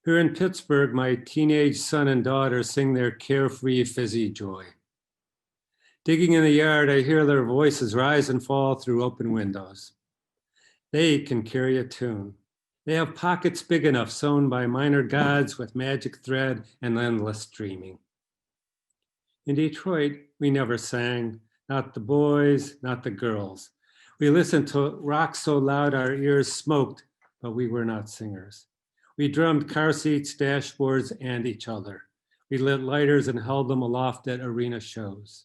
Here in Pittsburgh, my teenage son and daughter sing their carefree, fizzy joy. Digging in the yard, I hear their voices rise and fall through open windows. They can carry a tune. They have pockets big enough sewn by minor gods with magic thread and endless dreaming. In Detroit, we never sang, not the boys, not the girls. We listened to rock so loud our ears smoked, but we were not singers. We drummed car seats, dashboards, and each other. We lit lighters and held them aloft at arena shows.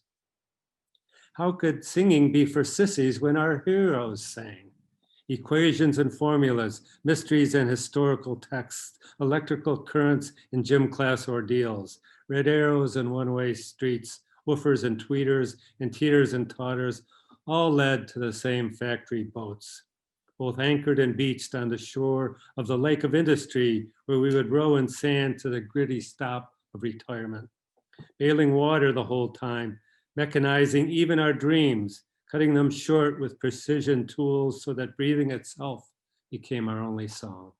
How could singing be for sissies when our heroes sang? Equations and formulas, mysteries and historical texts, electrical currents and gym class ordeals, red arrows and one-way streets, woofers and tweeters, and teeters and totters, all led to the same factory boats, both anchored and beached on the shore of the lake of industry, where we would row in sand to the gritty stop of retirement, bailing water the whole time, mechanizing even our dreams, cutting them short with precision tools so that breathing itself became our only song.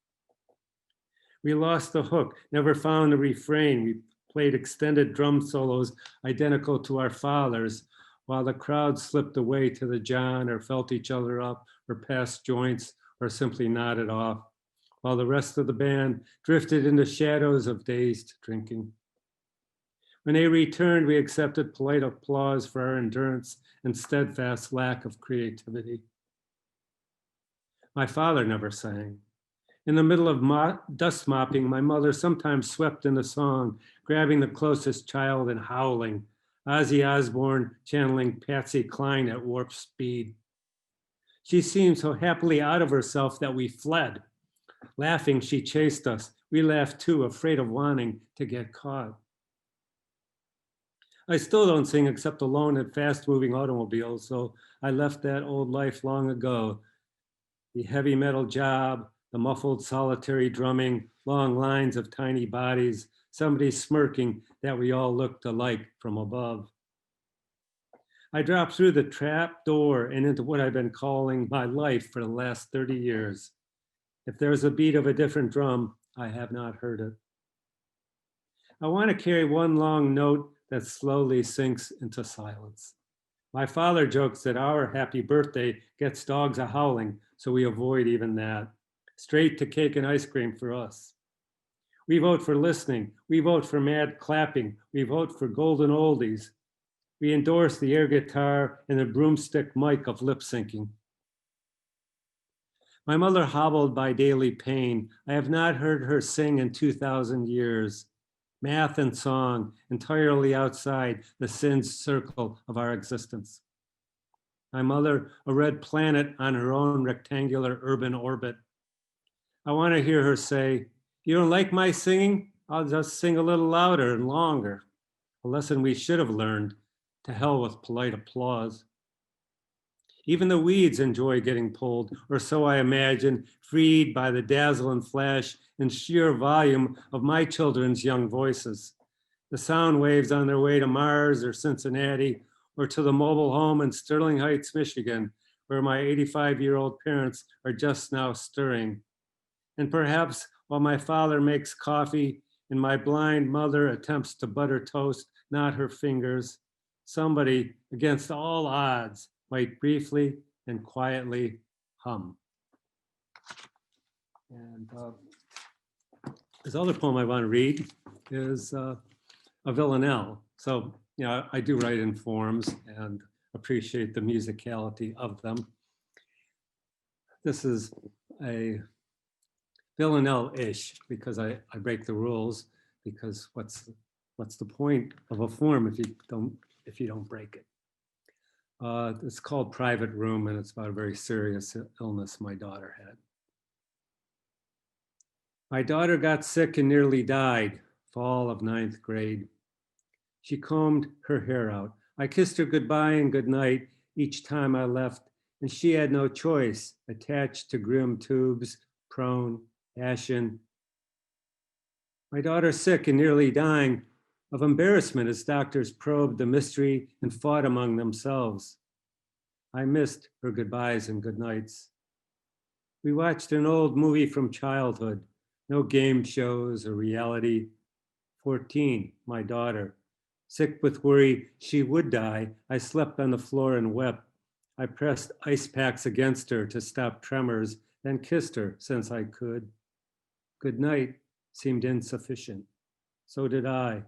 We lost the hook, never found a refrain. We played extended drum solos identical to our father's, while the crowd slipped away to the John or felt each other up or passed joints or simply nodded off, while the rest of the band drifted into shadows of dazed drinking. When they returned, we accepted polite applause for our endurance and steadfast lack of creativity. My father never sang. In the middle of dust mopping, my mother sometimes swept into song, grabbing the closest child and howling, Ozzy Osbourne channeling Patsy Cline at warp speed. She seemed so happily out of herself that we fled. Laughing, she chased us. We laughed too, afraid of wanting to get caught. I still don't sing except alone at fast-moving automobiles, so I left that old life long ago. The heavy metal job, the muffled solitary drumming, long lines of tiny bodies, somebody smirking that we all looked alike from above. I dropped through the trap door and into what I've been calling my life for the last 30 years. If there's a beat of a different drum, I have not heard it. I want to carry one long note that slowly sinks into silence. My father jokes that our happy birthday gets dogs a howling, so we avoid even that. Straight to cake and ice cream for us. We vote for listening. We vote for mad clapping. We vote for golden oldies. We endorse the air guitar and the broomstick mic of lip syncing. My mother hobbled by daily pain. I have not heard her sing in 2,000 years. Math and song, entirely outside the sin's circle of our existence. My mother, a red planet on her own rectangular urban orbit. I want to hear her say, "You don't like my singing? I'll just sing a little louder and longer." A lesson we should have learned. To hell with polite applause. Even the weeds enjoy getting pulled, or so I imagine, freed by the dazzle and flash and sheer volume of my children's young voices. The sound waves on their way to Mars or Cincinnati, or to the mobile home in Sterling Heights, Michigan, where my 85-year-old parents are just now stirring. And perhaps while my father makes coffee and my blind mother attempts to butter toast, not her fingers, somebody, against all odds, might briefly and quietly hum. And this other poem I want to read is a villanelle. So, you know, I do write in forms and appreciate the musicality of them. This is a villanelle-ish because I break the rules, because what's the point of a form if you don't break it? It's called Private Room, and it's about a very serious illness my daughter had. My daughter got sick and nearly died, fall of 9th grade. She combed her hair out. I kissed her goodbye and goodnight each time I left, and she had no choice, attached to grim tubes, prone, ashen. My daughter sick and nearly dying of embarrassment as doctors probed the mystery and fought among themselves. I missed her goodbyes and goodnights. We watched an old movie from childhood, No game shows or reality. 14, my daughter. Sick with worry she would die, I slept on the floor and wept. I pressed ice packs against her to stop tremors, then kissed her since I could. Good night seemed insufficient. So did I.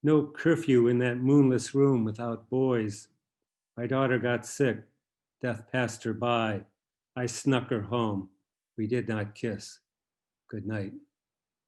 No curfew in that moonless room without boys. My daughter got sick. Death passed her by. I snuck her home. We did not kiss. Good night.